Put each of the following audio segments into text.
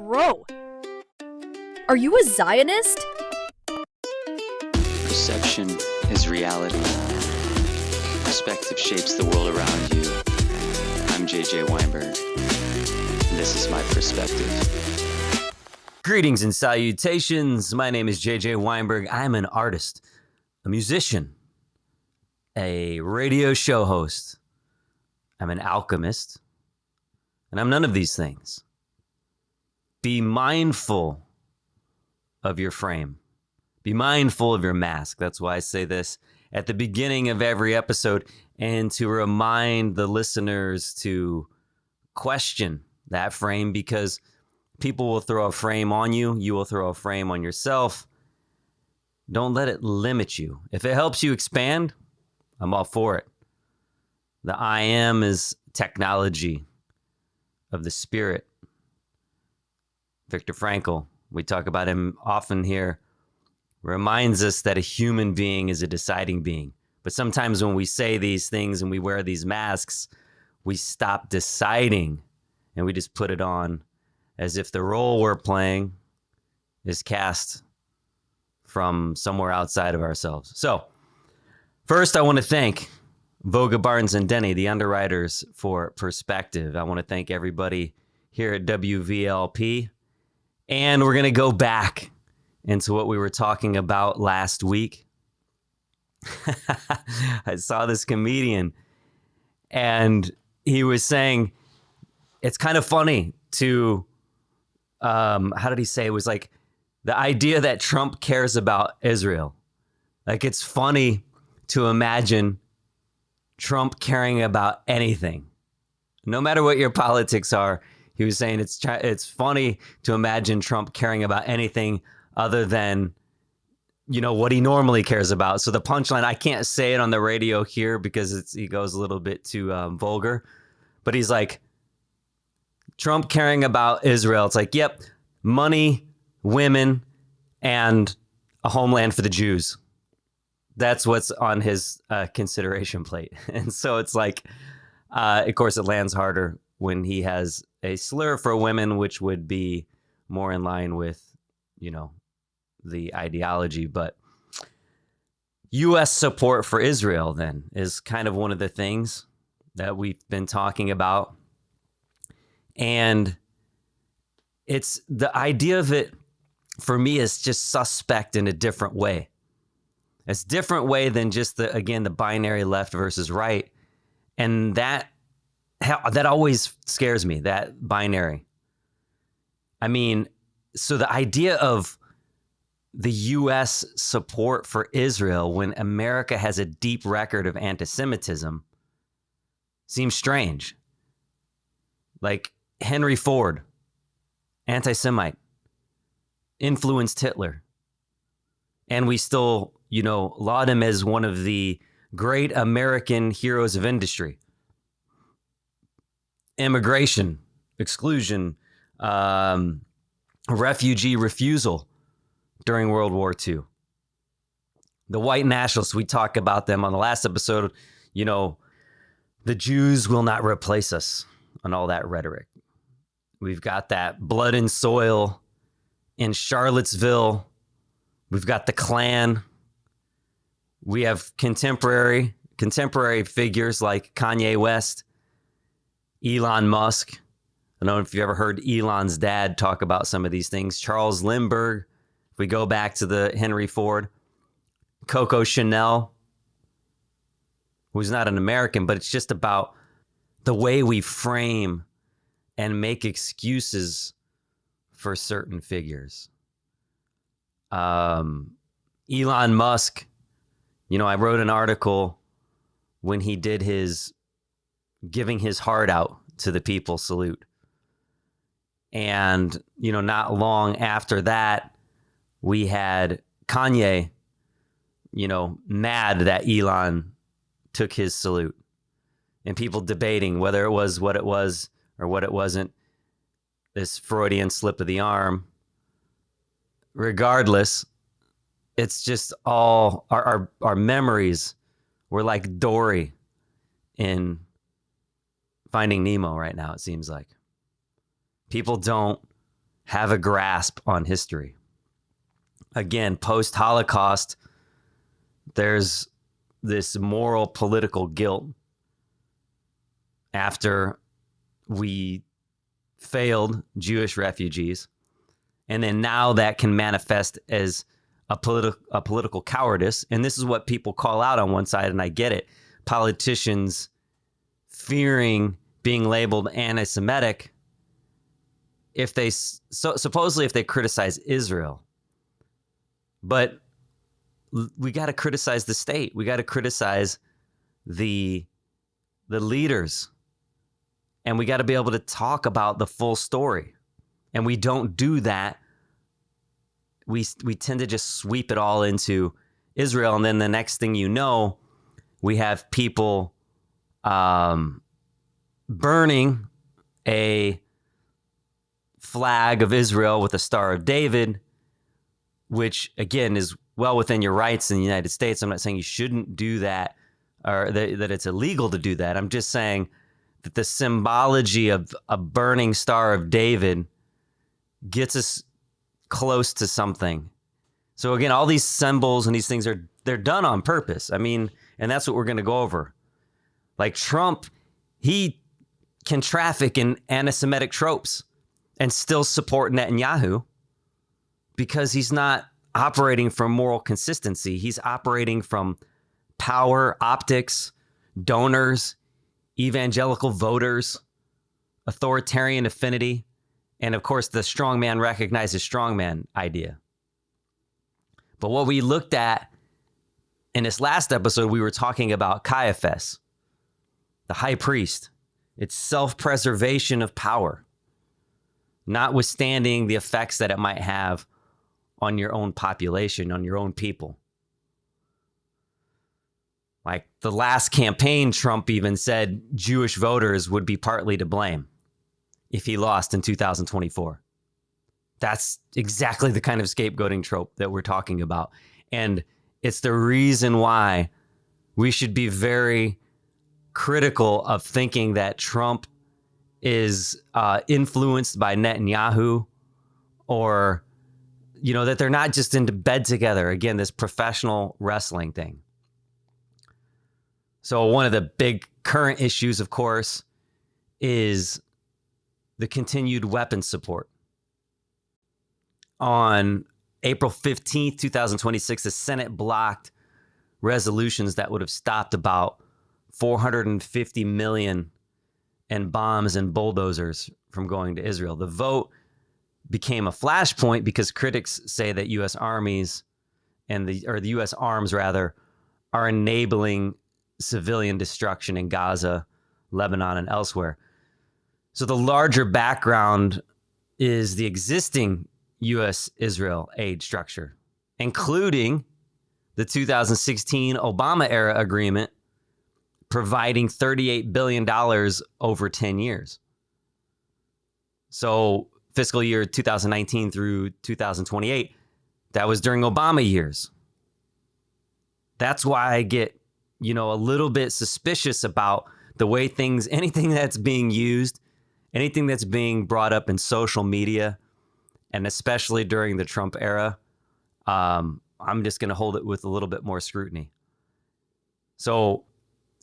Bro, are you a Zionist? Perception is reality. Perspective shapes the world around you. I'm JJ Weinberg, and this is my perspective. Greetings and salutations. My name is JJ Weinberg. I'm an artist, a musician, a radio show host. I'm an alchemist, and I'm none of these things. Be mindful of your frame. Be mindful of your mask. That's why I say this at the beginning of every episode, and to remind the listeners to question that frame, because people will throw a frame on you. You will throw a frame on yourself. Don't let it limit you. If it helps you expand, I'm all for it. The I am is technology of the spirit. Viktor Frankl, we talk about him often here, reminds us that a human being is a deciding being. But sometimes when we say these things and we wear these masks, we stop deciding and we just put it on as if the role we're playing is cast from somewhere outside of ourselves. So first, I want to thank Voga Barnes and Denny, the underwriters for Perspective. I want to thank everybody here at WVLP. And we're going to go back into what we were talking about last week. I saw this comedian, and he was saying, it's kind of funny to, how did he say? It was like the idea that Trump cares about Israel. Like, it's funny to imagine Trump caring about anything, no matter what your politics are. He was saying it's funny to imagine Trump caring about anything other than, you know, what he normally cares about. So the punchline, I can't say it on the radio here because he goes a little bit too vulgar, but he's like, Trump caring about Israel. It's like, yep, money, women, and a homeland for the Jews. That's what's on his consideration plate. And so it's like, of course, it lands harder when he has a slur for women, which would be more in line with, you know, the ideology. But U.S. support for Israel then is kind of one of the things that we've been talking about. And it's the idea of it for me is just suspect in a different way. It's a different way than just the binary left versus right. And that always scares me, that binary. I mean, so the idea of the U.S. support for Israel when America has a deep record of antisemitism seems strange. Like Henry Ford, anti-Semite, influenced Hitler. And we still, you know, laud him as one of the great American heroes of industry. Immigration, exclusion, refugee refusal during World War II. The white nationalists, we talked about them on the last episode. You know, the Jews will not replace us on all that rhetoric. We've got that blood and soil in Charlottesville. We've got the Klan. We have contemporary figures like Kanye West, Elon Musk. I don't know if you ever heard Elon's dad talk about some of these things. Charles Lindbergh, if we go back to the Henry Ford, Coco Chanel, who's not an American, but it's just about the way we frame and make excuses for certain figures. Elon Musk, you know, I wrote an article when he did his giving his heart out to the people salute. And, you know, not long after that, we had Kanye, you know, mad that Elon took his salute, and people debating whether it was what it was or what it wasn't, this Freudian slip of the arm. Regardless, it's just all our memories were like Dory in Finding Nemo right now, it seems like. People don't have a grasp on history. Again, post-Holocaust, there's this moral political guilt after we failed Jewish refugees. And then now that can manifest as a political cowardice. And this is what people call out on one side, and I get it. Politicians fearing being labeled anti-Semitic if they supposedly if they criticize Israel. But we got to criticize the state. We got to criticize the leaders. And we got to be able to talk about the full story. And we don't do that. We tend to just sweep it all into Israel. And then the next thing you know, we have people burning a flag of Israel with a Star of David, which, again, is well within your rights in the United States. I'm not saying you shouldn't do that or that it's illegal to do that. I'm just saying that the symbology of a burning Star of David gets us close to something. So again, all these symbols and these things they're done on purpose. I mean, and that's what we're going to go over. Like Trump, he can traffic in anti-Semitic tropes and still support Netanyahu because he's not operating from moral consistency. He's operating from power, optics, donors, evangelical voters, authoritarian affinity, and of course, the strongman recognizes strongman idea. But what we looked at in this last episode, we were talking about Caiaphas, the high priest. It's self-preservation of power, notwithstanding the effects that it might have on your own population, on your own people. Like the last campaign, Trump even said Jewish voters would be partly to blame if he lost in 2024. That's exactly the kind of scapegoating trope that we're talking about. And it's the reason why we should be very critical of thinking that Trump is influenced by Netanyahu, or, you know, that they're not just into bed together. Again, this professional wrestling thing. So one of the big current issues, of course, is the continued weapons support. On April 15th, 2026, the Senate blocked resolutions that would have stopped about $450 million in bombs and bulldozers from going to Israel. The vote became a flashpoint because critics say that U.S. armies and the U.S. arms rather are enabling civilian destruction in Gaza, Lebanon, and elsewhere. So the larger background is the existing U.S.-Israel aid structure, including the 2016 Obama-era agreement providing $38 billion over 10 years. So fiscal year 2019 through 2028, that was during Obama years. That's why I get, a little bit suspicious about the way anything that's being used, anything that's being brought up in social media, and especially during the Trump era, I'm just going to hold it with a little bit more scrutiny. So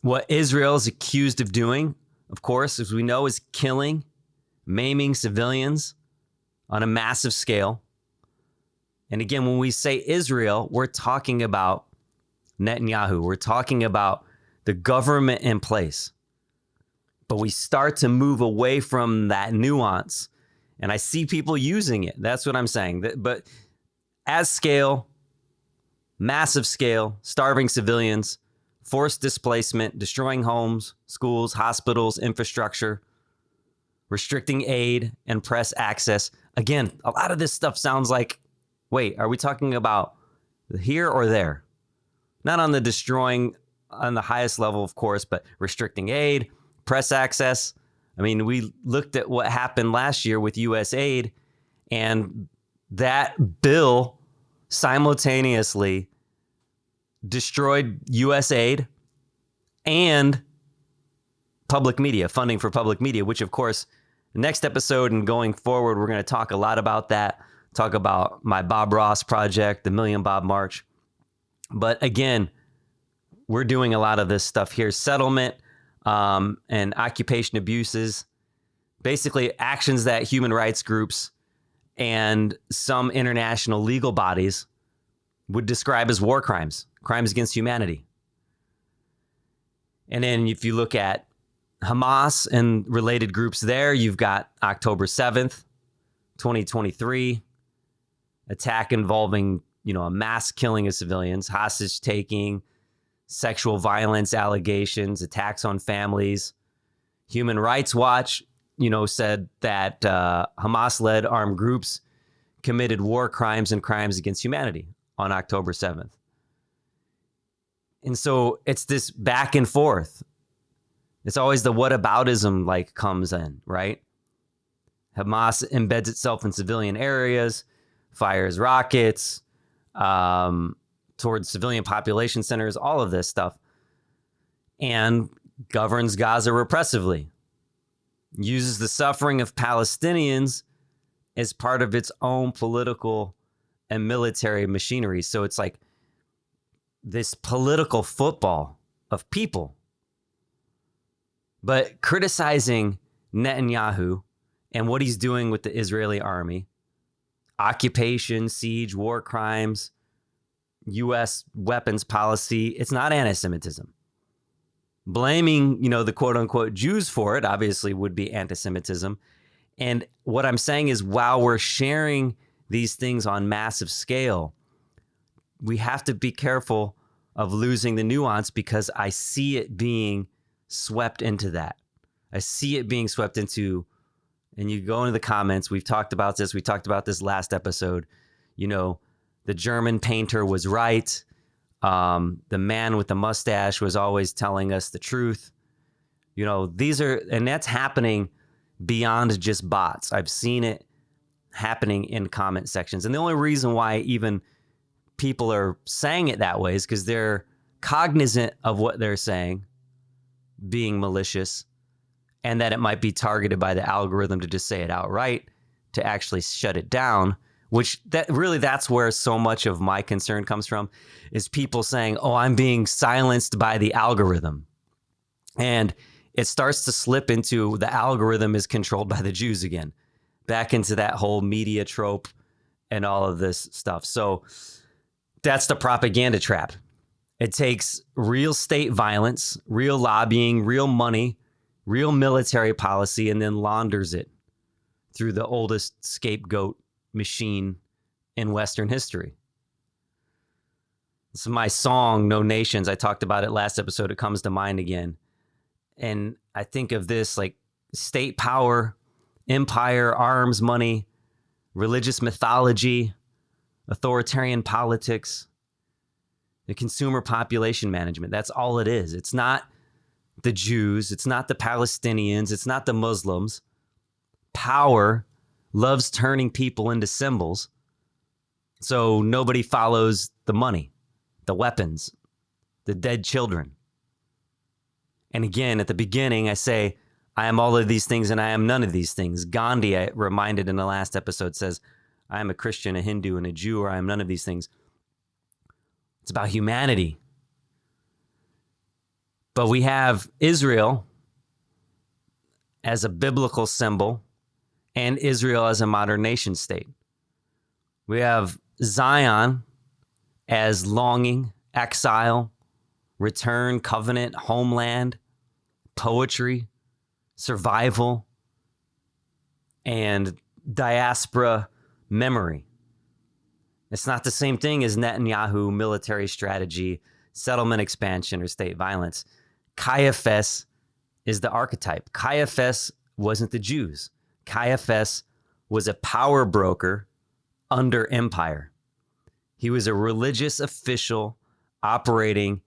what Israel is accused of doing, of course, as we know, is killing, maiming civilians on a massive scale. And again, when we say Israel, we're talking about Netanyahu. We're talking about the government in place. But we start to move away from that nuance. And I see people using it. That's what I'm saying. But as scale, massive scale, starving civilians, forced displacement, destroying homes, schools, hospitals, infrastructure, restricting aid and press access. Again, a lot of this stuff sounds like, wait, are we talking about here or there? Not on the destroying on the highest level, of course, but restricting aid, press access. I mean, we looked at what happened last year with U.S. aid, and that bill simultaneously destroyed U.S. aid and public media, funding for public media, which, of course, Next episode and going forward, we're going to talk a lot about that, talk about my Bob Ross project, the Million Bob March. But again, we're doing a lot of this stuff here. Settlement and occupation abuses, basically actions that human rights groups and some international legal bodies would describe as war crimes, crimes against humanity. And then if you look at Hamas and related groups there, you've got October 7th, 2023, attack involving, a mass killing of civilians, hostage taking, sexual violence allegations, attacks on families. Human Rights Watch, said that Hamas-led armed groups committed war crimes and crimes against humanity on October 7th. And so it's this back and forth. It's always the whataboutism comes in, right? Hamas embeds itself in civilian areas, fires rockets towards civilian population centers, all of this stuff, and governs Gaza repressively, uses the suffering of Palestinians as part of its own political and military machinery. So it's like this political football of people. But criticizing Netanyahu and what he's doing with the Israeli army, occupation, siege, war crimes, U.S. weapons policy, it's not anti-Semitism. Blaming, the quote-unquote Jews for it obviously would be anti-Semitism. And what I'm saying is, while we're sharing these things on massive scale, we have to be careful of losing the nuance, because I see it being swept into that. I see it being swept into, and you go into the comments, we talked about this last episode, the German painter was right. The man with the mustache was always telling us the truth. And that's happening beyond just bots. I've seen it happening in comment sections. And the only reason why even people are saying it that way is because they're cognizant of what they're saying being malicious, and that it might be targeted by the algorithm to just say it outright, to actually shut it down, that's where so much of my concern comes from, is people saying, oh, I'm being silenced by the algorithm. And it starts to slip into the algorithm is controlled by the Jews again, back into that whole media trope and all of this stuff. So that's the propaganda trap. It takes real state violence, real lobbying, real money, real military policy, and then launders it through the oldest scapegoat machine in Western history. This is my song, No Nations. I talked about it last episode. It comes to mind again. And I think of this like state power, empire, arms, money, religious mythology, authoritarian politics, the consumer population management. That's all it is. It's not the Jews. It's not the Palestinians. It's not the Muslims. Power loves turning people into symbols. So nobody follows the money, the weapons, the dead children. And again, at the beginning, I say, I am all of these things and I am none of these things. Gandhi, I reminded in the last episode, says, I am a Christian, a Hindu, and a Jew, or I am none of these things. It's about humanity. But we have Israel as a biblical symbol and Israel as a modern nation state. We have Zion as longing, exile, return, covenant, homeland, poetry, survival, and diaspora memory. It's not the same thing as Netanyahu military strategy, settlement expansion, or state violence. Caiaphas is the archetype. Caiaphas wasn't the Jews. Caiaphas was a power broker under empire. He was a religious official operating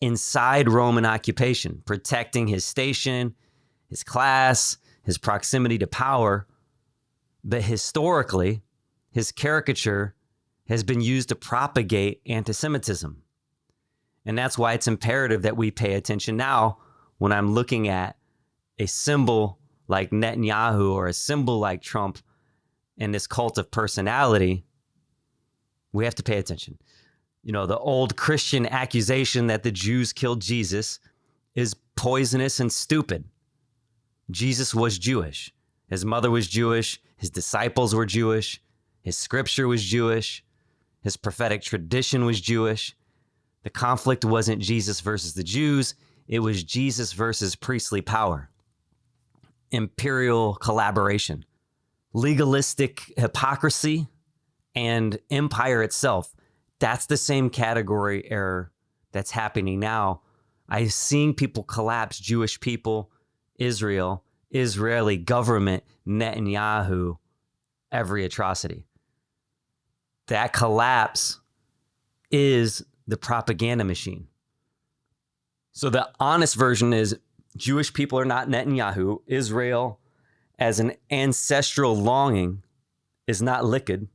inside Roman occupation, protecting his station, his class, his proximity to power. But historically, his caricature has been used to propagate antisemitism. And that's why it's imperative that we pay attention now when I'm looking at a symbol like Netanyahu or a symbol like Trump and this cult of personality, we have to pay attention. You know, the old Christian accusation that the Jews killed Jesus is poisonous and stupid. Jesus was Jewish. His mother was Jewish. His disciples were Jewish. His scripture was Jewish. His prophetic tradition was Jewish. The conflict wasn't Jesus versus the Jews. It was Jesus versus priestly power, imperial collaboration, legalistic hypocrisy, and empire itself. That's the same category error that's happening now. I've seen people collapse Jewish people, Israel, Israeli government, Netanyahu, every atrocity. That collapse is the propaganda machine. So the honest version is Jewish people are not Netanyahu. Israel as an ancestral longing is not liquid.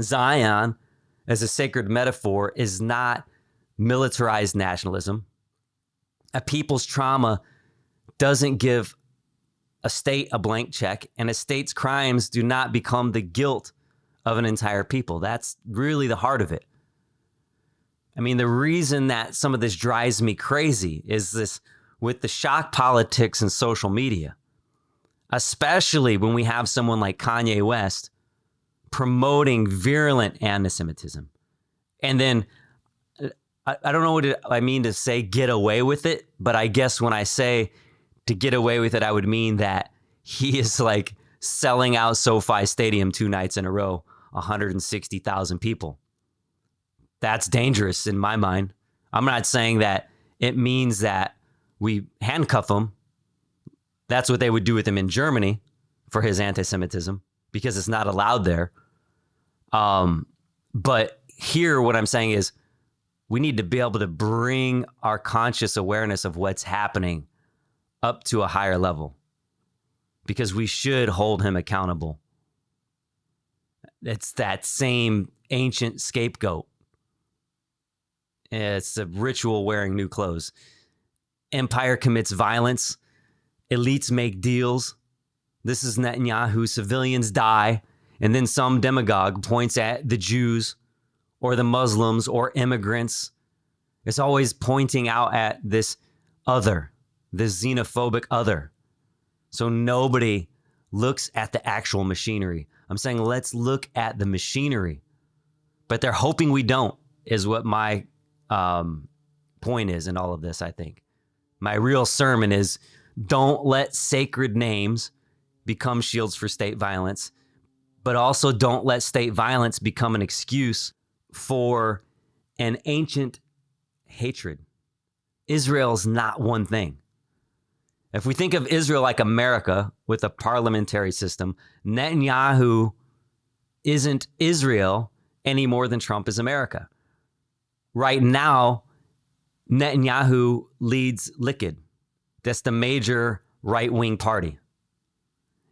Zion as a sacred metaphor is not militarized nationalism. A people's trauma doesn't give a state a blank check, and a state's crimes do not become the guilt of an entire people. That's really the heart of it. I mean, the reason that some of this drives me crazy is this with the shock politics and social media, especially when we have someone like Kanye West promoting virulent antisemitism. And then I don't know what I mean to say get away with it, but I guess when I say to get away with it, I would mean that he is like selling out SoFi Stadium 2 nights in a row, 160,000 people. That's dangerous in my mind. I'm not saying that it means that we handcuff him. That's what they would do with him in Germany for his anti-Semitism, because it's not allowed there. But here, what I'm saying is we need to be able to bring our conscious awareness of what's happening up to a higher level, because we should hold him accountable. It's that same ancient scapegoat. It's a ritual wearing new clothes. Empire commits violence. Elites make deals. This is Netanyahu. Civilians die. And then some demagogue points at the Jews or the Muslims or immigrants. It's always pointing out at this other, this xenophobic other. So nobody looks at the actual machinery. I'm saying let's look at the machinery. But they're hoping we don't, is what my point is in all of this, I think. My real sermon is don't let sacred names become shields for state violence, but also don't let state violence become an excuse for an ancient hatred. Israel's not one thing. If we think of Israel like America with a parliamentary system, Netanyahu isn't Israel any more than Trump is America. Right now, Netanyahu leads Likud. That's the major right-wing party.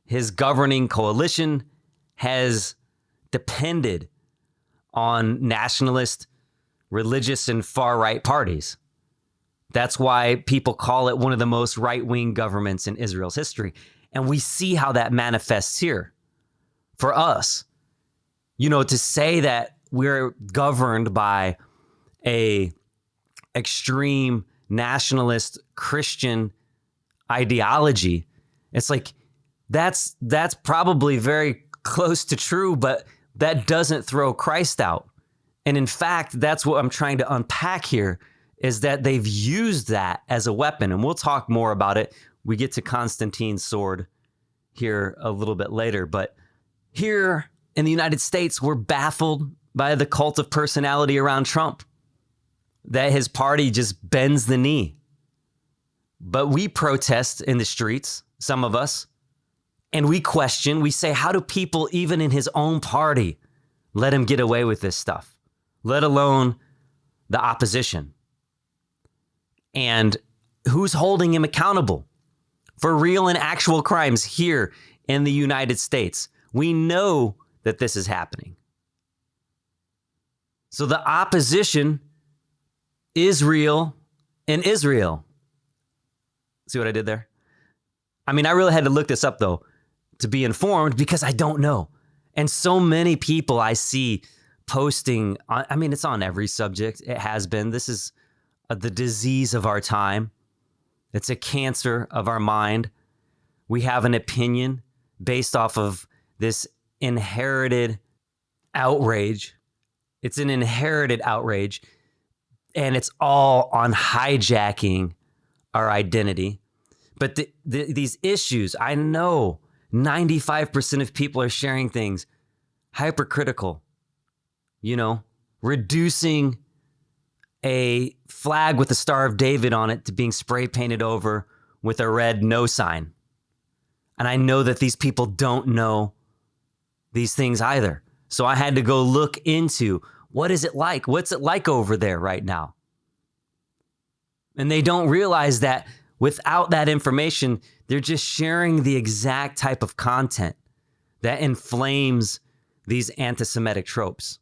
His governing coalition has depended on nationalist, religious, and far-right parties. That's why people call it one of the most right-wing governments in Israel's history. And we see how that manifests here. For us, you know, to say that we're governed by a extreme nationalist Christian ideology, it's like that's probably very close to true, but that doesn't throw Christ out. And in fact, that's what I'm trying to unpack here, is that they've used that as a weapon. And we'll talk more about it. We get to Constantine's sword here a little bit later. But here in the United States, we're baffled by the cult of personality around Trump, that his party just bends the knee. But we protest in the streets, some of us, and we question, we say, how do people even in his own party let him get away with this stuff, let alone the opposition? And who's holding him accountable for real and actual crimes here in the United States? We know that this is happening. So the opposition is real in Israel. See what I did there? I mean, I really had to look this up, though, to be informed because I don't know. And so many people I see posting, I mean, it's on every subject. It has been. This is the disease of our time. It's a cancer of our mind. We have an opinion based off of this inherited outrage. It's an inherited outrage, and it's all on hijacking our identity. But these issues, I know 95% of people are sharing things hypercritical, reducing a flag with the Star of David on it to being spray painted over with a red no sign. And I know that these people don't know these things either. So I had to go look into what is it like? What's it like over there right now? And they don't realize that without that information, they're just sharing the exact type of content that inflames these anti-Semitic tropes.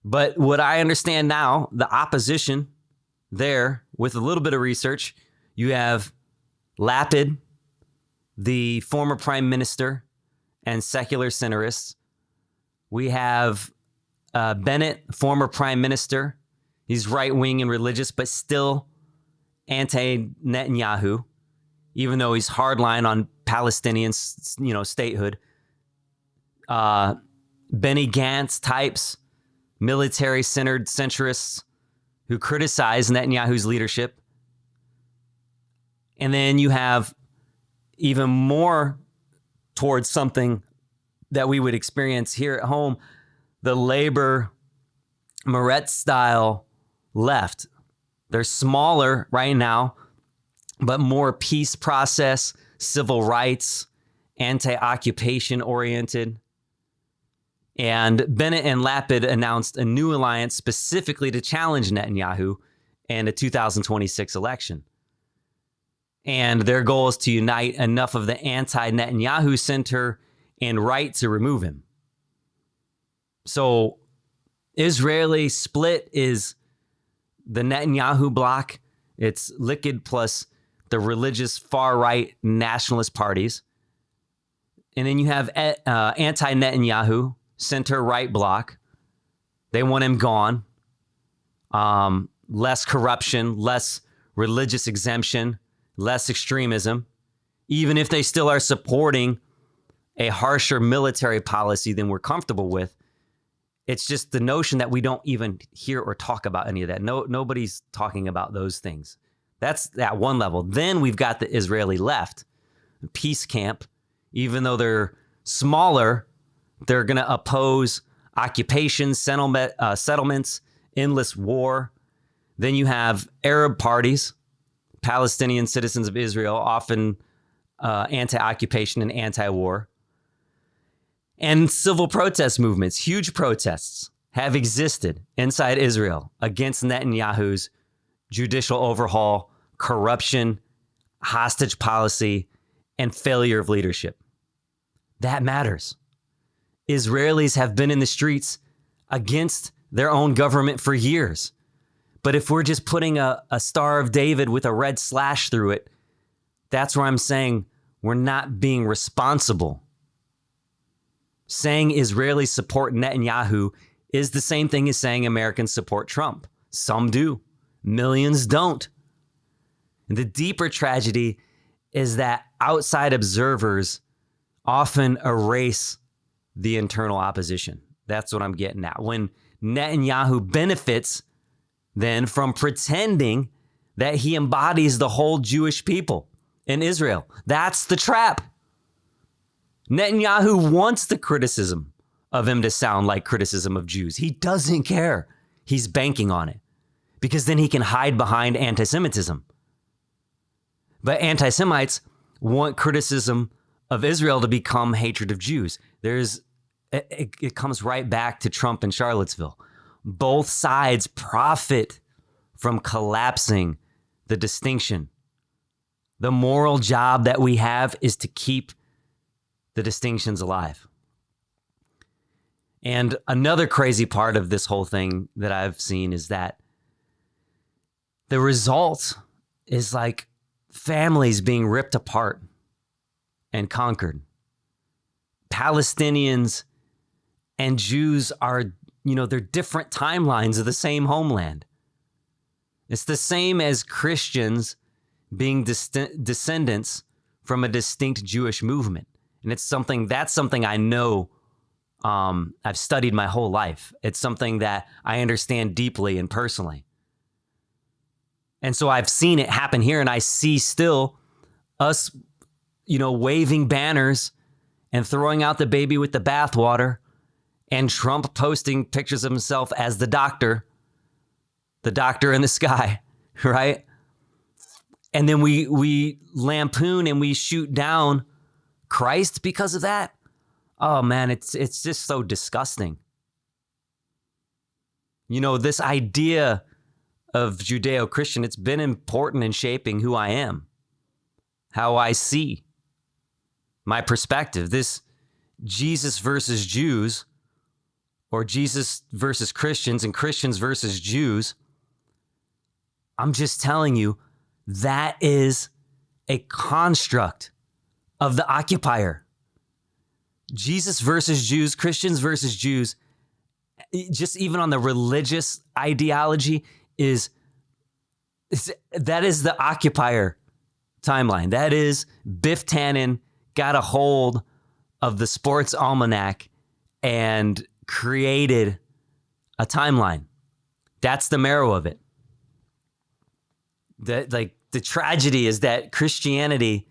But what I understand now, the opposition there, with a little bit of research, you have Lapid, the former prime minister and secular centrist. We have Bennett, former prime minister. He's right-wing and religious, but still anti-Netanyahu, even though he's hardline on Palestinian, statehood. Benny Gantz types, military-centered centrists who criticize Netanyahu's leadership. And then you have even more towards something that we would experience here at home, the labor Moretz-style left. They're smaller right now, but more peace process, civil rights, anti-occupation oriented. And Bennett and Lapid announced a new alliance specifically to challenge Netanyahu in the 2026 election. And their goal is to unite enough of the anti-Netanyahu center and right to remove him. So Israeli split is the Netanyahu bloc. It's Likud plus the religious far-right nationalist parties. And then you have anti-Netanyahu center-right bloc. They want him gone. Less corruption, less religious exemption, less extremism, even if they still are supporting a harsher military policy than we're comfortable with. It's just the notion that we don't even hear or talk about any of that. Nobody's talking about those things. That's at one level. Then we've got the Israeli left, the peace camp. Even though they're smaller, they're going to oppose occupation, settlements, endless war. Then you have Arab parties, Palestinian citizens of Israel, often anti-occupation and anti-war. And civil protest movements, huge protests, have existed inside Israel against Netanyahu's judicial overhaul, corruption, hostage policy, and failure of leadership. That matters. Israelis have been in the streets against their own government for years. But if we're just putting a Star of David with a red slash through it, that's where I'm saying we're not being responsible. Saying Israelis support Netanyahu is the same thing as saying Americans support Trump. Some do. Millions don't. And the deeper tragedy is that outside observers often erase the internal opposition. That's what I'm getting at. When Netanyahu benefits then from pretending that he embodies the whole Jewish people in Israel. That's the trap. Netanyahu wants the criticism of him to sound like criticism of Jews. He doesn't care. He's banking on it because then he can hide behind antisemitism. But anti-Semites want criticism of Israel to become hatred of Jews. It comes right back to Trump and Charlottesville. Both sides profit from collapsing the distinction. The moral job that we have is to keep the distinctions alive. And another crazy part of this whole thing that I've seen is that the result is like families being ripped apart and conquered. Palestinians and Jews are, they're different timelines of the same homeland. It's the same as Christians being descendants from a distinct Jewish movement. And that's something I know. I've studied my whole life. It's something that I understand deeply and personally. And so I've seen it happen here, and I see still us, waving banners and throwing out the baby with the bathwater, and Trump posting pictures of himself as the doctor in the sky, right? And then we lampoon and we shoot down Christ because of that. Oh man, it's just so disgusting. This idea of Judeo-Christian, it's been important in shaping who I am, how I see my perspective. This Jesus versus Jews, or Jesus versus Christians and Christians versus Jews, I'm just telling you, that is a construct of the occupier. Jesus versus Jews, Christians versus Jews, just even on the religious ideology, that is the occupier timeline. That is Biff Tannen got a hold of the sports almanac and created a timeline. That's the marrow of it. The tragedy is that Christianity,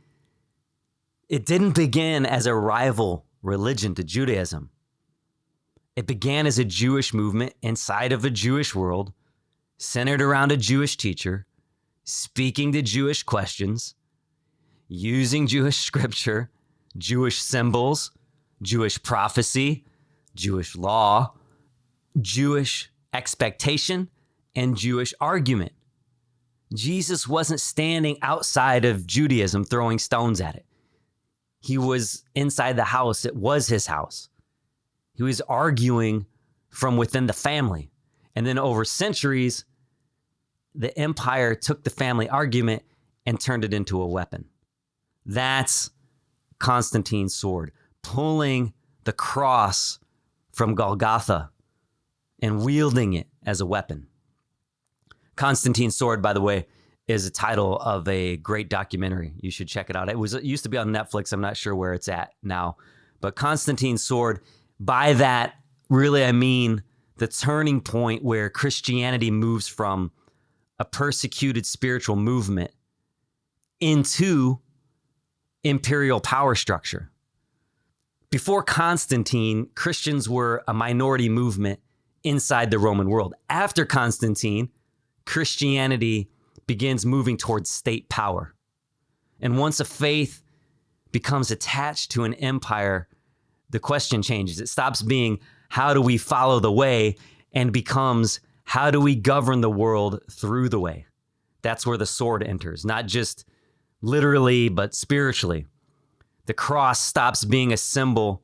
it didn't begin as a rival religion to Judaism. It began as a Jewish movement inside of a Jewish world, centered around a Jewish teacher, speaking to Jewish questions, using Jewish scripture, Jewish symbols, Jewish prophecy, Jewish law, Jewish expectation, and Jewish argument. Jesus wasn't standing outside of Judaism throwing stones at it. He was inside the house. It was his house. He was arguing from within the family. And then over centuries, the empire took the family argument and turned it into a weapon. That's Constantine's sword, pulling the cross from Golgotha and wielding it as a weapon. Constantine's sword, by the way, is a title of a great documentary. You should check it out. It used to be on Netflix. I'm not sure where it's at now. But Constantine's sword, by that, really I mean the turning point where Christianity moves from a persecuted spiritual movement into imperial power structure. Before Constantine, Christians were a minority movement inside the Roman world. After Constantine, Christianity begins moving towards state power. And once a faith becomes attached to an empire, the question changes. It stops being, how do we follow the way, and becomes, how do we govern the world through the way? That's where the sword enters, not just literally, but spiritually. The cross stops being a symbol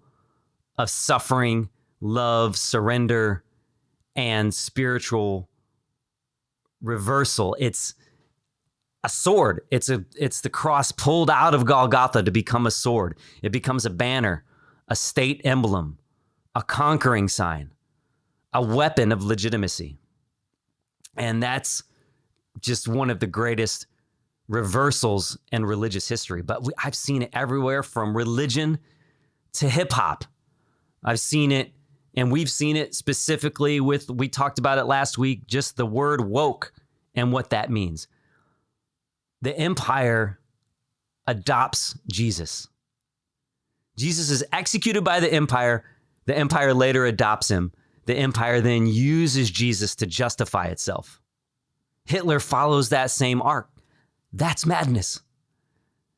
of suffering, love, surrender, and spiritual reversal. It's a sword. It's the cross pulled out of Golgotha to become a sword. It becomes a banner, a state emblem, a conquering sign, a weapon of legitimacy. And that's just one of the greatest reversals in religious history. But I've seen it everywhere, from religion to hip hop. I've seen it, and we've seen it specifically we talked about it last week, just the word woke and what that means. The empire adopts Jesus. Jesus is executed by the empire. The empire later adopts him. The empire then uses Jesus to justify itself. Hitler follows that same arc. That's madness.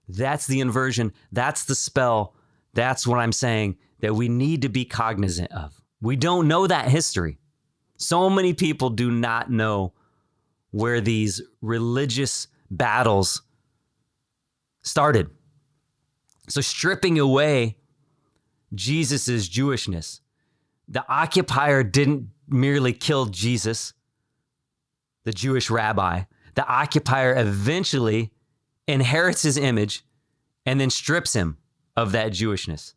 That's the inversion. That's the spell. That's what I'm saying that we need to be cognizant of. We don't know that history. So many people do not know where these religious battles started. So stripping away Jesus's Jewishness, the occupier didn't merely kill Jesus, the Jewish rabbi. The occupier eventually inherits his image, and then strips him of that Jewishness.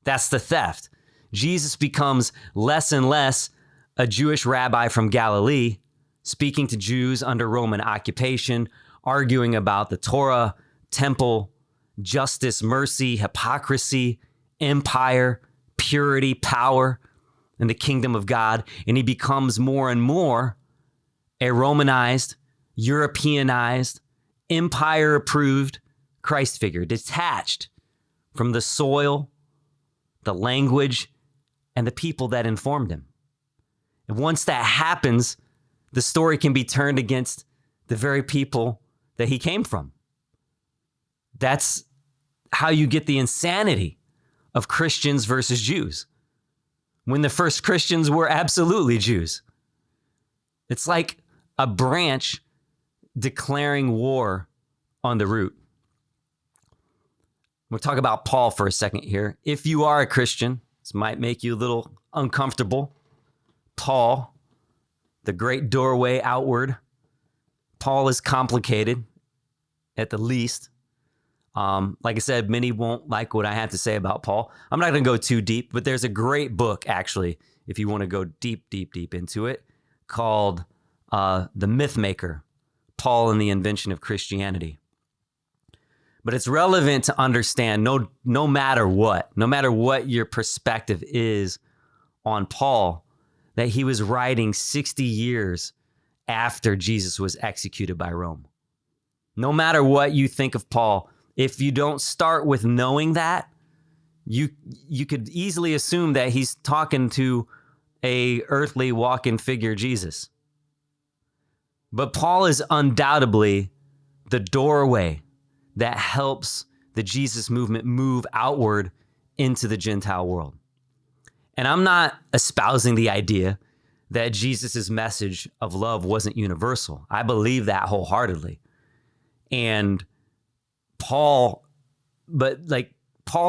That's the theft. Jesus becomes less and less a Jewish rabbi from Galilee, speaking to Jews under Roman occupation, arguing about the Torah, temple, justice, mercy, hypocrisy, empire, purity, power, and the kingdom of God. And he becomes more and more a Romanized, Europeanized, empire-approved Christ figure, detached from the soil, the language, and the people that informed him. And once that happens, the story can be turned against the very people that he came from. That's how you get the insanity of Christians versus Jews, when the first Christians were absolutely Jews. It's like a branch declaring war on the root. We'll talk about Paul for a second here. If you are a Christian, this might make you a little uncomfortable. Paul, the great doorway outward. Paul is complicated, at the least. Like I said, many won't like what I have to say about Paul. I'm not going to go too deep, but there's a great book, actually, if you want to go deep into it, called The Myth Maker, Paul and the Invention of Christianity. But it's relevant to understand no matter what your perspective is on Paul, that he was writing 60 years after Jesus was executed by Rome. No matter what you think of Paul, if you don't start with knowing that, you could easily assume that he's talking to a earthly walking figure, Jesus. But Paul is undoubtedly the doorway that helps the Jesus movement move outward into the Gentile world. And I'm not espousing the idea that Jesus's message of love wasn't universal. I believe that wholeheartedly. And Paul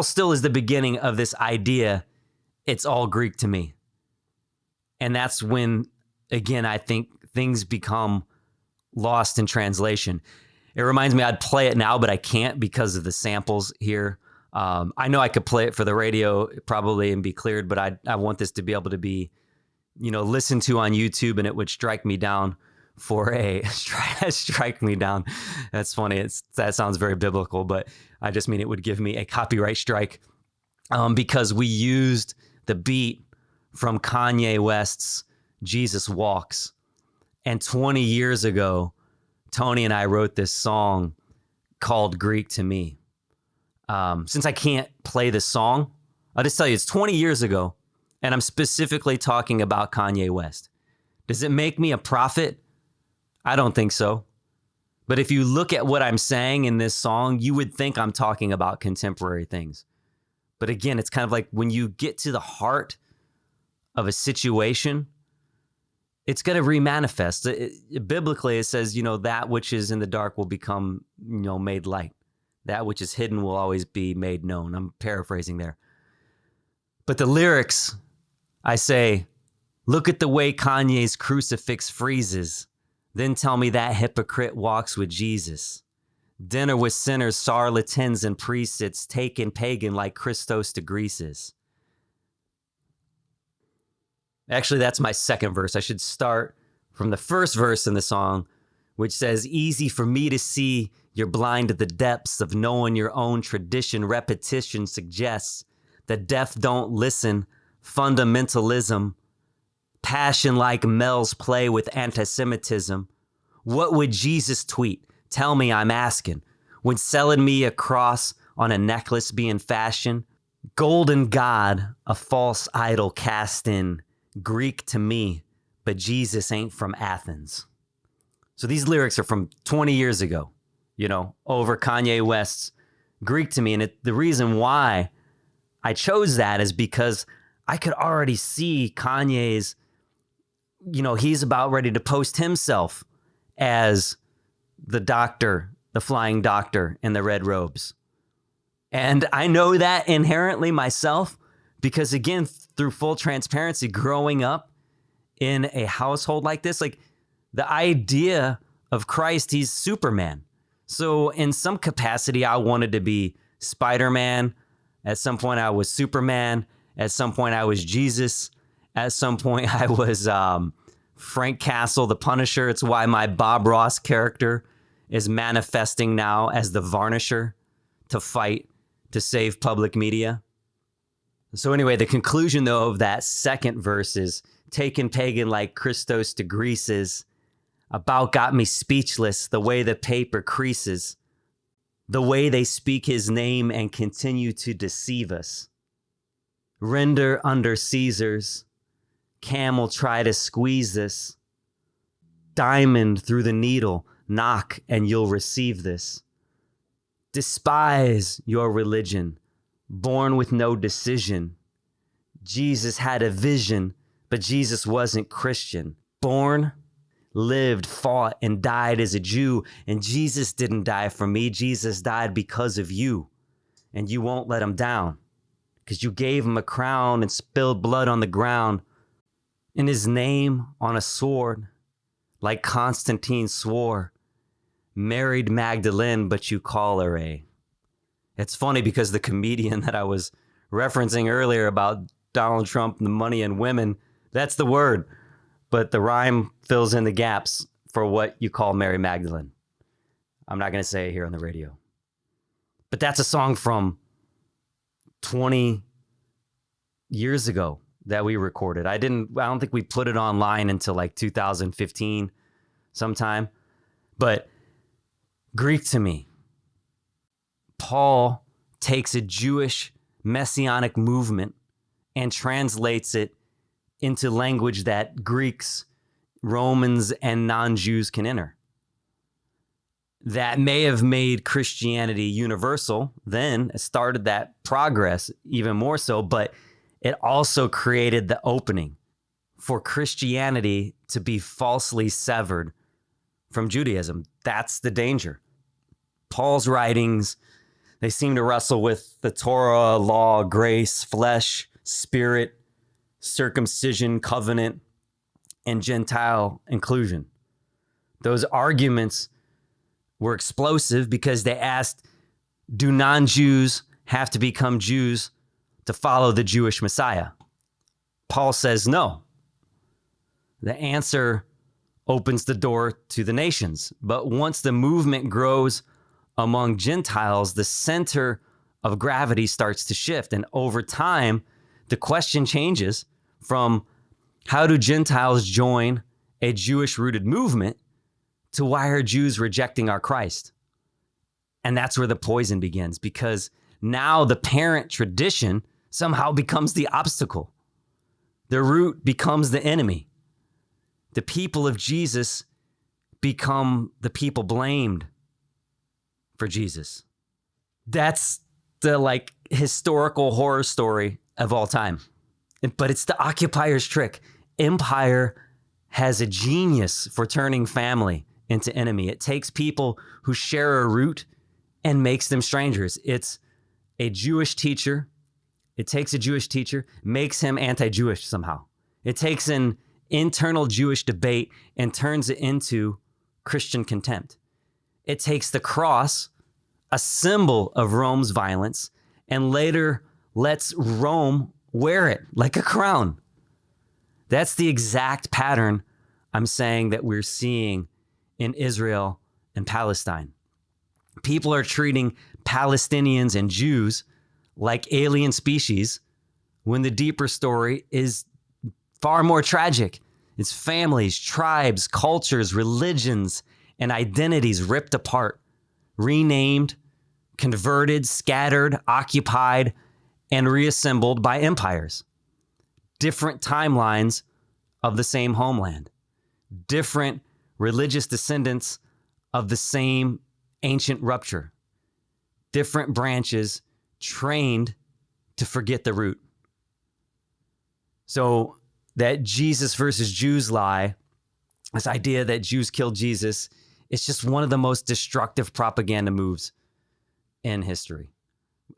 still is the beginning of this idea, it's all Greek to me. And that's when, again, I think things become lost in translation. It reminds me, I'd play it now, but I can't because of the samples here. I know I could play it for the radio probably and be cleared, but I want this to be able to be, listened to on YouTube, and it would strike me down for a strike me down. That's funny. That sounds very biblical, but I just mean it would give me a copyright strike because we used the beat from Kanye West's Jesus Walks. And 20 years ago, Tony and I wrote this song called Greek to Me. Since I can't play the song, I'll just tell you, it's 20 years ago, and I'm specifically talking about Kanye West. Does it make me a prophet? I don't think so. But if you look at what I'm saying in this song, you would think I'm talking about contemporary things. But again, it's kind of like when you get to the heart of a situation, it's going to remanifest. Biblically, it says, that which is in the dark will become, made light. That which is hidden will always be made known. I'm paraphrasing there. But the lyrics, I say, look at the way Kanye's crucifix freezes. Then tell me that hypocrite walks with Jesus. Dinner with sinners, charlatans, and priests, it's taken pagan like Christos to Greece's. Actually, that's my second verse. I should start from the first verse in the song, which says, easy for me to see you're blind to the depths of knowing your own tradition. Repetition suggests the deaf don't listen. Fundamentalism, passion like Mel's play with antisemitism. What would Jesus tweet? Tell me, I'm asking. Would selling me a cross on a necklace be in fashion? Golden God, a false idol cast in. Greek to me, but Jesus ain't from Athens. So these lyrics are from 20 years ago, over Kanye West's Greek to me. And the reason why I chose that is because I could already see Kanye's, he's about ready to post himself as the doctor, the flying doctor in the red robes. And I know that inherently myself because, again, through full transparency, growing up in a household like this, like the idea of Christ, he's Superman. So in some capacity, I wanted to be Spider-Man. At some point, I was Superman. At some point, I was Jesus. At some point, I was Frank Castle, the Punisher. It's why my Bob Ross character is manifesting now as the Varnisher to fight to save public media. So anyway, the conclusion, though, of that second verse is, taken pagan like Christos to Greece's, about got me speechless, the way the paper creases, the way they speak his name and continue to deceive us. Render under Caesar's, camel try to squeeze this, diamond through the needle, knock and you'll receive this. Despise your religion, born with no decision. Jesus had a vision, but Jesus wasn't Christian. Born, lived, fought, and died as a Jew. And Jesus didn't die for me. Jesus died because of you. And you won't let him down because you gave him a crown and spilled blood on the ground and his name on a sword, like Constantine swore. Married Magdalene, but you call her a. It's funny because the comedian that I was referencing earlier about Donald Trump, the money and women, that's the word. But the rhyme fills in the gaps for what you call Mary Magdalene. I'm not going to say it here on the radio. But that's a song from 20 years ago that we recorded. I don't think we put it online until like 2015 sometime. But Greek to me, Paul takes a Jewish messianic movement and translates it into language that Greeks, Romans, and non-Jews can enter. That may have made Christianity universal then, it started that progress even more so, but it also created the opening for Christianity to be falsely severed from Judaism. That's the danger. Paul's writings, they seem to wrestle with the Torah, law, grace, flesh, spirit, circumcision, covenant, and Gentile inclusion. Those arguments were explosive because they asked, do non-Jews have to become Jews to follow the Jewish Messiah? Paul says no. The answer opens the door to the nations. But once the movement grows among Gentiles, the center of gravity starts to shift. And over time, the question changes from how do Gentiles join a Jewish-rooted movement to why are Jews rejecting our Christ? And that's where the poison begins, because now the parent tradition somehow becomes the obstacle. The root becomes the enemy. The people of Jesus become the people blamed for Jesus. That's the historical horror story of all time. But it's the occupier's trick. Empire has a genius for turning family into enemy. It takes people who share a root and makes them strangers. It's a Jewish teacher. It takes a Jewish teacher, makes him anti-Jewish somehow. It takes an internal Jewish debate and turns it into Christian contempt. It takes the cross, a symbol of Rome's violence, and later lets Rome wear it like a crown. That's the exact pattern I'm saying that we're seeing in Israel and Palestine. People are treating Palestinians and Jews like alien species when the deeper story is far more tragic. It's families, tribes, cultures, religions, and identities ripped apart, renamed, converted, scattered, occupied, and reassembled by empires. Different timelines of the same homeland. Different religious descendants of the same ancient rupture. Different branches trained to forget the root. So that Jesus versus Jews lie, this idea that Jews killed Jesus, it's just one of the most destructive propaganda moves in history.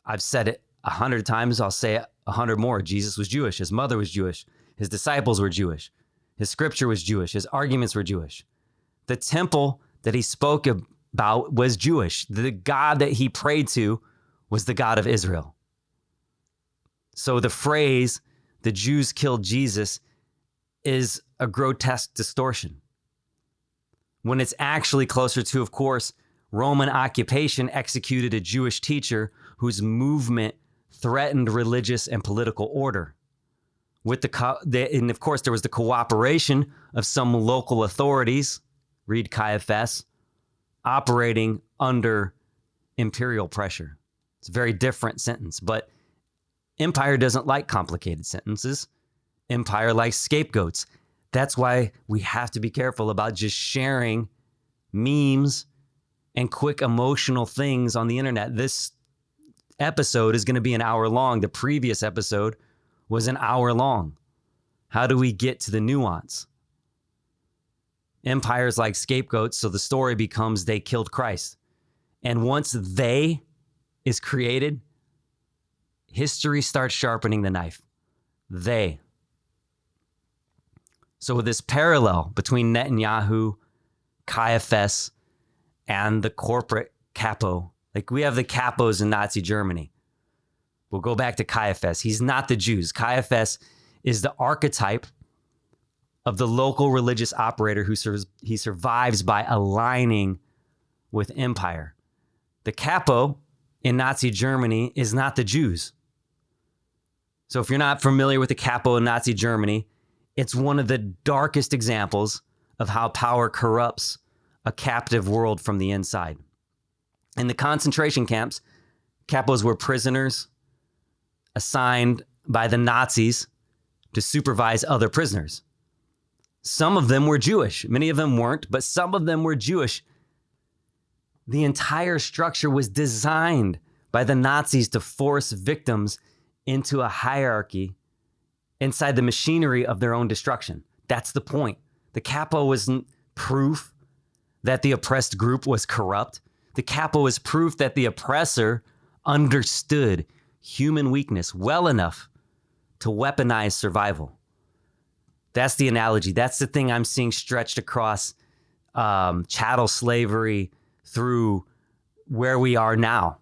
I've said it 100 times. I'll say it 100 more. Jesus was Jewish. His mother was Jewish. His disciples were Jewish. His scripture was Jewish. His arguments were Jewish. The temple that he spoke about was Jewish. The God that he prayed to was the God of Israel. So the phrase, the Jews killed Jesus, is a grotesque distortion, when it's actually closer to, of course, Roman occupation executed a Jewish teacher whose movement threatened religious and political order. And of course, there was the cooperation of some local authorities, read Caiaphas, operating under imperial pressure. It's a very different sentence, but empire doesn't like complicated sentences. Empire likes scapegoats. That's why we have to be careful about just sharing memes and quick emotional things on the internet. This episode is going to be an hour long. The previous episode was an hour long. How do we get to the nuance? Empires like scapegoats, so the story becomes they killed Christ. And once they is created, history starts sharpening the knife. They. So with this parallel between Netanyahu, Caiaphas, and the corporate capo, like we have the capos in Nazi Germany. We'll go back to Caiaphas. He's not the Jews. Caiaphas is the archetype of the local religious operator he survives by aligning with empire. The capo in Nazi Germany is not the Jews. So if you're not familiar with the capo in Nazi Germany, it's one of the darkest examples of how power corrupts a captive world from the inside. In the concentration camps, capos were prisoners assigned by the Nazis to supervise other prisoners. Some of them were Jewish. Many of them weren't, but some of them were Jewish. The entire structure was designed by the Nazis to force victims into a hierarchy inside the machinery of their own destruction. That's the point. The capo wasn't proof that the oppressed group was corrupt. The capo is proof that the oppressor understood human weakness well enough to weaponize survival. That's the analogy. That's the thing I'm seeing stretched across chattel slavery through where we are now.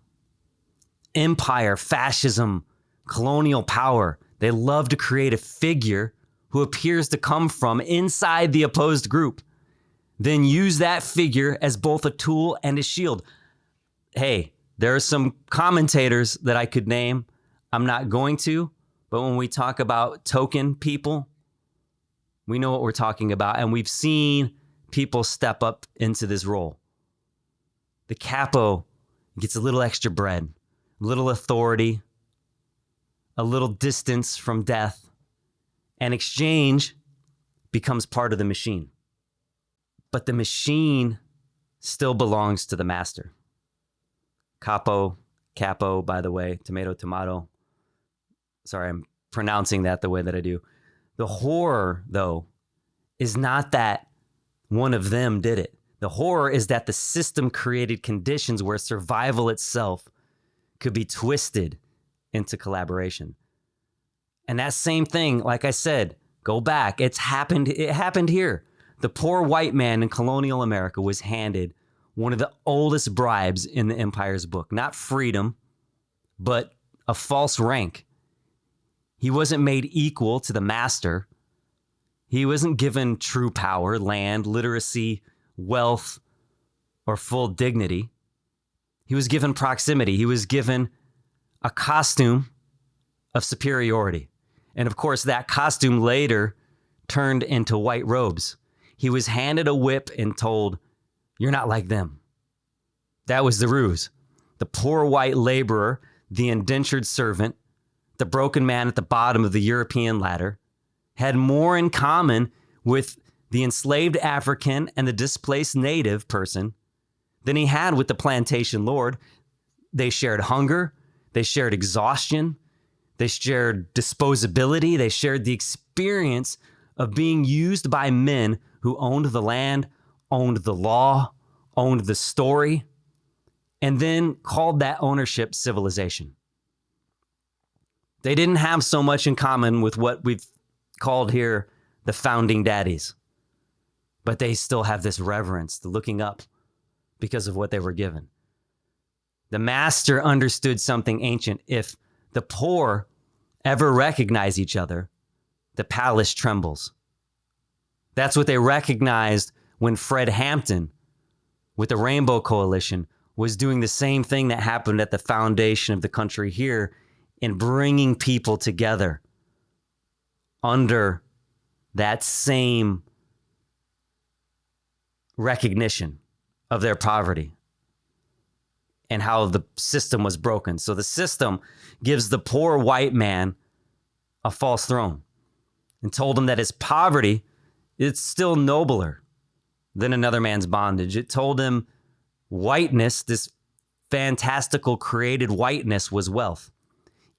Empire, fascism, colonial power. They love to create a figure who appears to come from inside the opposed group, then use that figure as both a tool and a shield. Hey, there are some commentators that I could name. I'm not going to, but when we talk about token people, we know what we're talking about, and we've seen people step up into this role. The capo gets a little extra bread, a little authority, a little distance from death, and exchange becomes part of the machine. But the machine still belongs to the master. Capo, by the way, tomato. Sorry, I'm pronouncing that the way that I do. The horror, though, is not that one of them did it. The horror is that the system created conditions where survival itself could be twisted into collaboration. And that same thing, like I said, go back. It happened here. The poor white man in colonial America was handed one of the oldest bribes in the empire's book. Not freedom, but a false rank. He wasn't made equal to the master. He wasn't given true power, land, literacy, wealth, or full dignity. He was given proximity. He was given a costume of superiority. And of course, that costume later turned into white robes. He was handed a whip and told, "You're not like them." That was the ruse. The poor white laborer, the indentured servant, the broken man at the bottom of the European ladder, had more in common with the enslaved African and the displaced native person than he had with the plantation lord. They shared hunger. They shared exhaustion. They shared disposability. They shared the experience of being used by men who owned the land, owned the law, owned the story, and then called that ownership civilization. They didn't have so much in common with what we've called here the founding daddies, but they still have this reverence, the looking up, because of what they were given. The master understood something ancient. If the poor ever recognize each other, the palace trembles. That's what they recognized when Fred Hampton, with the Rainbow Coalition, was doing the same thing that happened at the foundation of the country here in bringing people together under that same recognition of their poverty and how the system was broken. So the system gives the poor white man a false throne and told him that his poverty, it's still nobler than another man's bondage. It told him whiteness, this fantastical created whiteness, was wealth,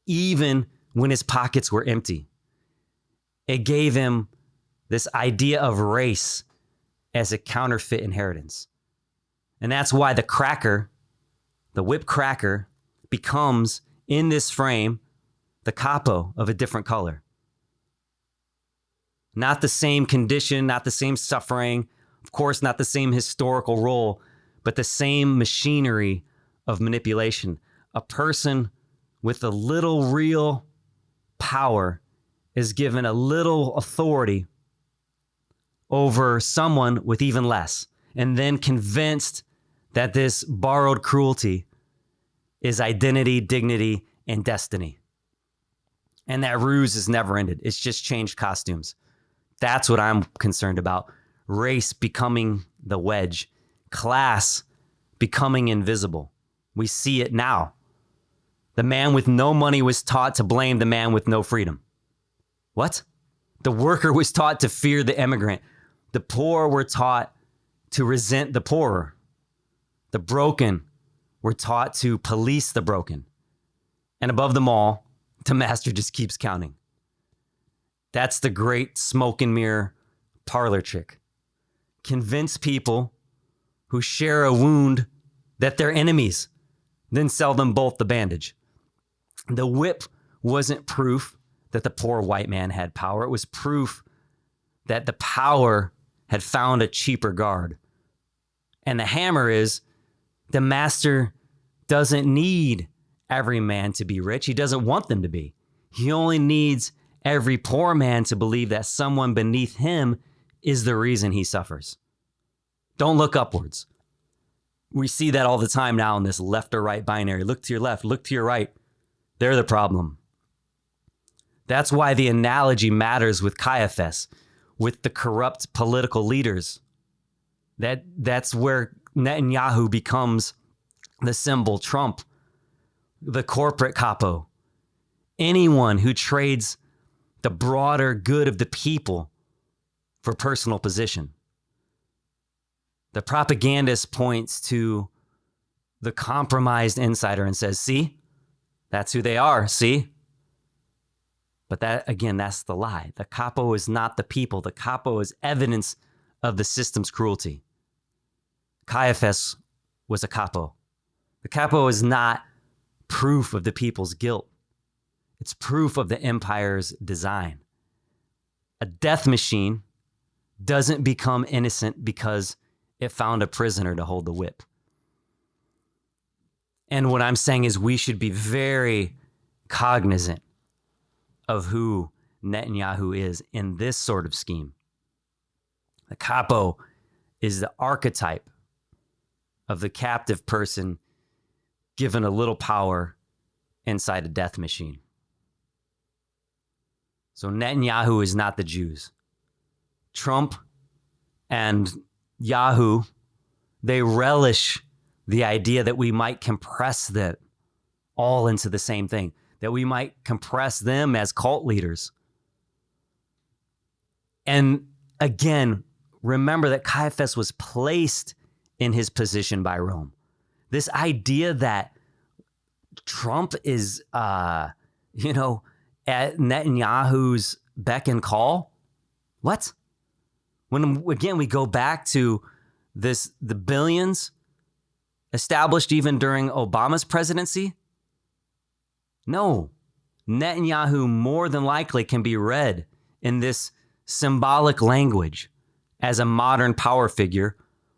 even when his pockets were empty. It gave him this idea of race as a counterfeit inheritance. And that's why the cracker, the whip cracker, becomes, in this frame, the capo of a different color. Not the same condition, not the same suffering, of course, not the same historical role, but the same machinery of manipulation. A person with a little real power is given a little authority over someone with even less, and then convinced that this borrowed cruelty is identity, dignity, and destiny. And that ruse is never ended. It's just changed costumes. That's what I'm concerned about. Race becoming the wedge, class becoming invisible. We see it now. The man with no money was taught to blame the man with no freedom. What? The worker was taught to fear the immigrant. The poor were taught to resent the poorer. The broken were taught to police the broken. And above them all, the master just keeps counting. That's the great smoke and mirror parlor trick. Convince people who share a wound that they're enemies, then sell them both the bandage. The whip wasn't proof that the poor white man had power. It was proof that the power had found a cheaper guard. And the hammer is, the master doesn't need every man to be rich. He doesn't want them to be. He only needs every poor man to believe that someone beneath him is the reason he suffers. Don't look upwards. We see that all the time now in this left or right binary. Look to your left, look to your right. They're the problem. That's why the analogy matters with Caiaphas, with the corrupt political leaders. That's where Netanyahu becomes the symbol, Trump, the corporate capo. Anyone who trades the broader good of the people for personal position. The propagandist points to the compromised insider and says, see, that's who they are, see? But that, again, that's the lie. The capo is not the people. The capo is evidence of the system's cruelty. Caiaphas was a capo. The capo is not proof of the people's guilt. It's proof of the empire's design. A death machine doesn't become innocent because it found a prisoner to hold the whip. And what I'm saying is we should be very cognizant of who Netanyahu is in this sort of scheme. The capo is the archetype of the captive person given a little power inside a death machine. So Netanyahu is not the Jews. Trump and Yahoo, they relish the idea that we might compress them all into the same thing, that we might compress them as cult leaders. And again, remember that Caiaphas was placed in his position by Rome. This idea that Trump is, at Netanyahu's beck and call. What? When, again, we go back to the billions established even during Obama's presidency. No, Netanyahu more than likely can be read in this symbolic language as a modern power figure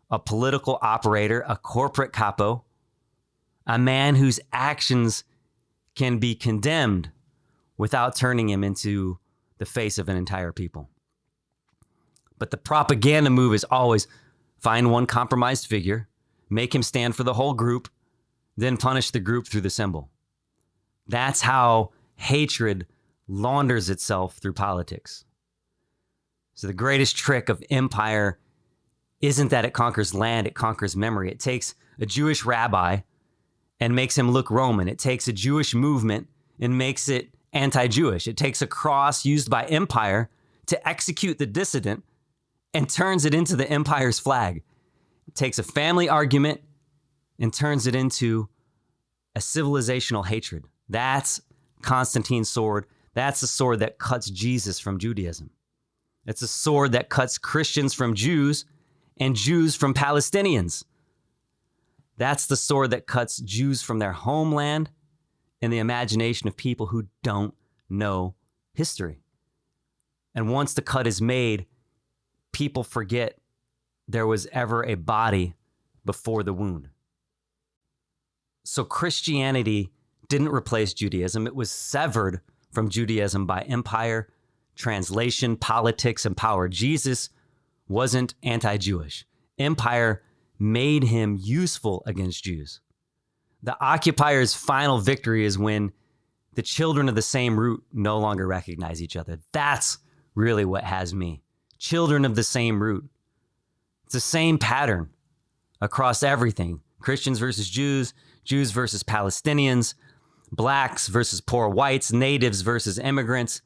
a political operator, a corporate capo, a man whose actions can be condemned without turning him into the face of an entire people. But the propaganda move is always find one compromised figure, make him stand for the whole group, then punish the group through the symbol. That's how hatred launders itself through politics. So the greatest trick of empire isn't that it conquers land, it conquers memory. It takes a Jewish rabbi and makes him look Roman. It takes a Jewish movement and makes it anti-Jewish. It takes a cross used by empire to execute the dissident and turns it into the empire's flag. It takes a family argument and turns it into a civilizational hatred. That's Constantine's sword. That's the sword that cuts Jesus from Judaism. It's a sword that cuts Christians from Jews and Jews from Palestinians. That's the sword that cuts Jews from their homeland and the imagination of people who don't know history. And once the cut is made, people forget there was ever a body before the wound. So Christianity didn't replace Judaism. It was severed from Judaism by empire, translation, politics, and power. Jesus wasn't anti-Jewish. Empire made him useful against Jews. The occupier's final victory is when the children of the same root no longer recognize each other. That's really what has me. Children of the same root. It's the same pattern across everything. Christians versus Jews, Jews versus Palestinians, blacks versus poor whites, natives versus immigrants.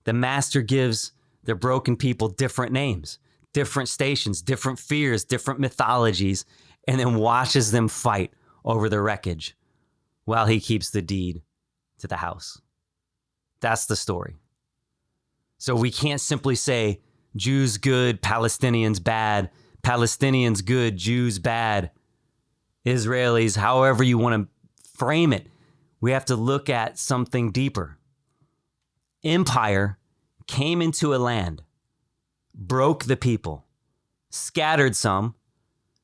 The master gives the broken people different names, different stations, different fears, different mythologies, and then watches them fight over the wreckage while he keeps the deed to the house. That's the story. So we can't simply say Jews good, Palestinians bad, Palestinians good, Jews bad, Israelis, however you want to frame it. We have to look at something deeper. Empire came into a land, broke the people, scattered some,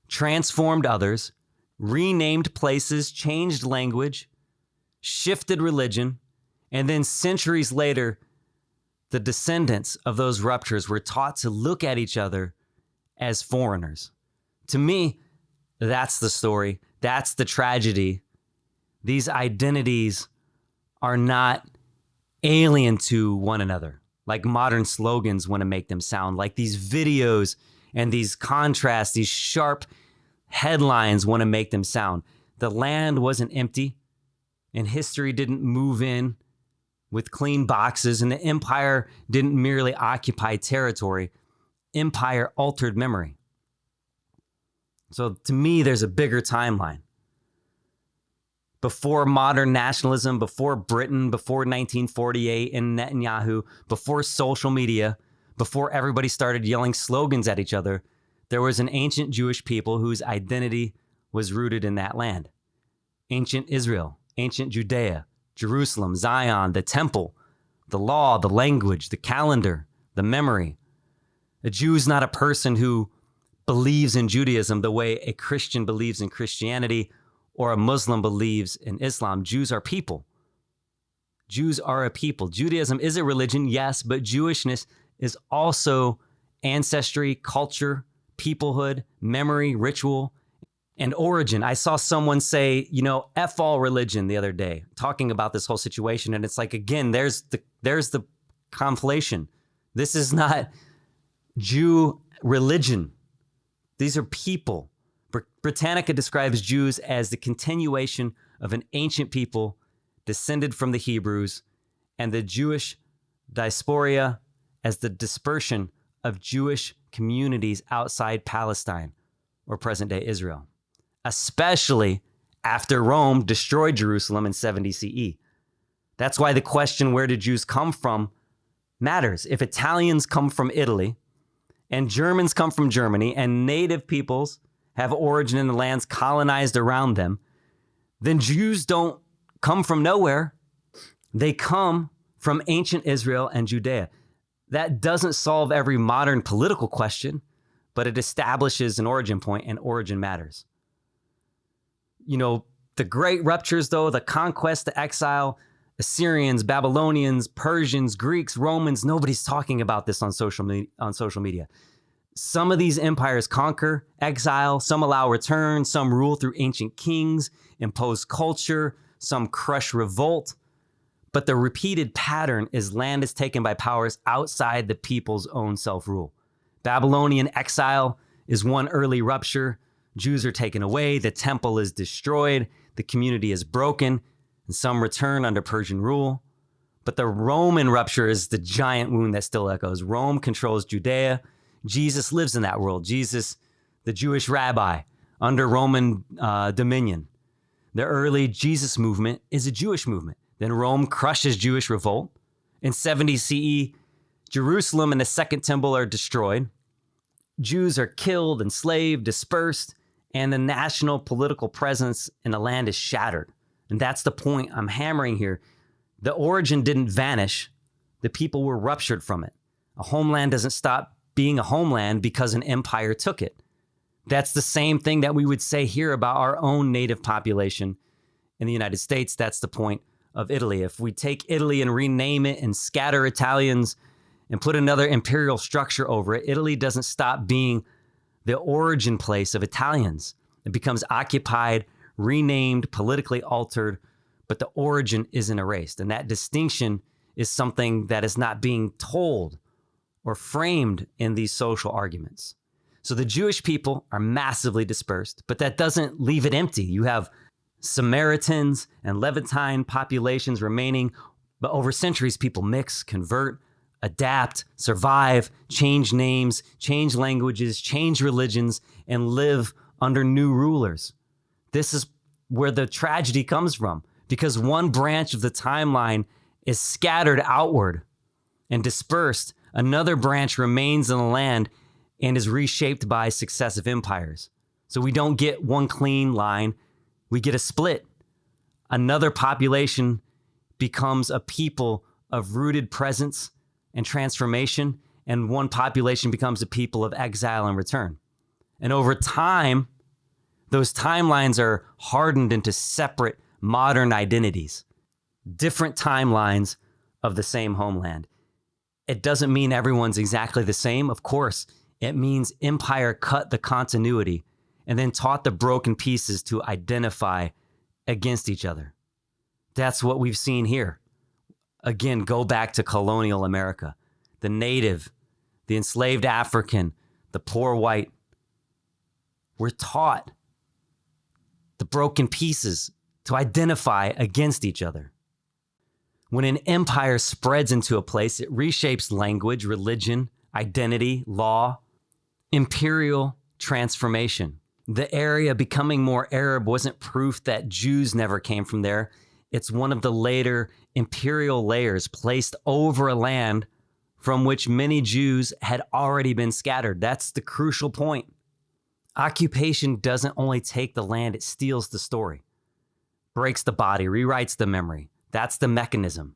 transformed others, renamed places, changed language, shifted religion, and then centuries later, the descendants of those ruptures were taught to look at each other as foreigners. To me, that's the story. That's the tragedy. These identities are not alien to one another, like modern slogans want to make them sound, like these videos and these contrasts, these sharp headlines want to make them sound. The land wasn't empty, and history didn't move in with clean boxes, and the empire didn't merely occupy territory. Empire altered memory. So to me, there's a bigger timeline. Before modern nationalism, before Britain, before 1948 and Netanyahu, before social media, before everybody started yelling slogans at each other, there was an ancient Jewish people whose identity was rooted in that land. Ancient Israel, ancient Judea, Jerusalem, Zion, the temple, the law, the language, the calendar, the memory. A Jew is not a person who believes in Judaism the way a Christian believes in Christianity or a Muslim believes in Islam. Jews are people. Jews are a people. Judaism is a religion, yes, but Jewishness is also ancestry, culture, peoplehood, memory, ritual, and origin. I saw someone say, F all religion the other day, talking about this whole situation. And it's like, again, there's the conflation. This is not Jew religion. These are people. Britannica describes Jews as the continuation of an ancient people descended from the Hebrews, and the Jewish diaspora as the dispersion of Jewish communities outside Palestine or present-day Israel, especially after Rome destroyed Jerusalem in 70 CE. That's why the question, where did Jews come from, matters. If Italians come from Italy, and Germans come from Germany, and native peoples have origin in the lands colonized around them, then Jews don't come from nowhere. They come from ancient Israel and Judea. That doesn't solve every modern political question, but it establishes an origin point, and origin matters. You know, the great ruptures, though, the conquest, the exile, Assyrians, Babylonians, Persians, Greeks, Romans, nobody's talking about this on social media. Some of these empires conquer, exile, some allow return, some rule through ancient kings, impose culture, some crush revolt. But the repeated pattern is land is taken by powers outside the people's own self-rule. Babylonian exile is one early rupture. Jews are taken away, the temple is destroyed, the community is broken, and some return under Persian rule. But the Roman rupture is the giant wound that still echoes. Rome controls Judea. Jesus lives in that world. Jesus, the Jewish rabbi, under Roman dominion. The early Jesus movement is a Jewish movement. Then Rome crushes Jewish revolt. In 70 CE, Jerusalem and the Second Temple are destroyed. Jews are killed, enslaved, dispersed, and the national political presence in the land is shattered. And that's the point I'm hammering here. The origin didn't vanish. The people were ruptured from it. A homeland doesn't stop being a homeland because an empire took it. That's the same thing that we would say here about our own native population in the United States. That's the point of Italy. If we take Italy and rename it and scatter Italians and put another imperial structure over it, Italy doesn't stop being the origin place of Italians. It becomes occupied, renamed, politically altered, but the origin isn't erased. And that distinction is something that is not being told or framed in these social arguments. So the Jewish people are massively dispersed, but that doesn't leave it empty. You have Samaritans and Levantine populations remaining, but over centuries, people mix, convert, adapt, survive, change names, change languages, change religions, and live under new rulers. This is where the tragedy comes from, because one branch of the timeline is scattered outward and dispersed. Another branch remains in the land and is reshaped by successive empires. So we don't get one clean line, we get a split. Another population becomes a people of rooted presence and transformation, and one population becomes a people of exile and return. And over time, those timelines are hardened into separate modern identities, different timelines of the same homeland. It doesn't mean everyone's exactly the same, of course. It means empire cut the continuity and then taught the broken pieces to identify against each other. That's what we've seen here. Again, go back to colonial America. The native, the enslaved African, the poor white. We're taught the broken pieces to identify against each other. When an empire spreads into a place, it reshapes language, religion, identity, law, imperial transformation. The area becoming more Arab wasn't proof that Jews never came from there. It's one of the later imperial layers placed over a land from which many Jews had already been scattered. That's the crucial point. Occupation doesn't only take the land, it steals the story, breaks the body, rewrites the memory. That's the mechanism.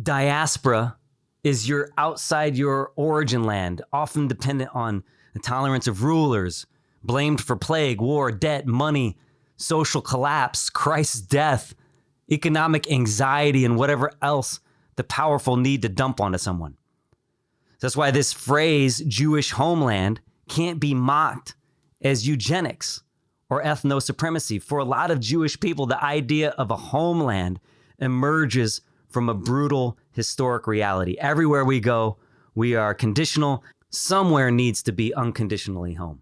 Diaspora is your outside your origin land, often dependent on the tolerance of rulers, blamed for plague, war, debt, money, social collapse, Christ's death, economic anxiety, and whatever else the powerful need to dump onto someone. That's why this phrase, Jewish homeland, can't be mocked as eugenics or ethno-supremacy. For a lot of Jewish people, the idea of a homeland emerges from a brutal historic reality. Everywhere we go, we are conditional. Somewhere needs to be unconditionally home.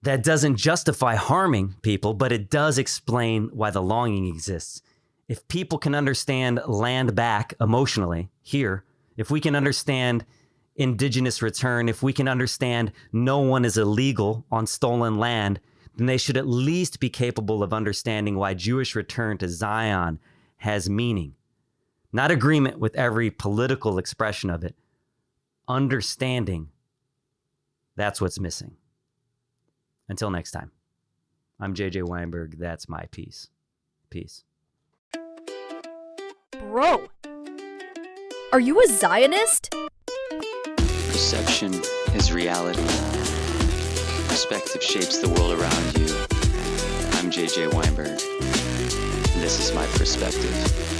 That doesn't justify harming people, but it does explain why the longing exists. If people can understand land back emotionally here, if we can understand indigenous return, if we can understand no one is illegal on stolen land, then they should at least be capable of understanding why Jewish return to Zion has meaning. Not agreement with every political expression of it. Understanding. That's what's missing. Until next time, I'm JJ Weinberg. That's my piece. Peace. Bro, are you a Zionist? Perception is reality. Perspective shapes the world around you. I'm JJ Weinberg. This is my perspective.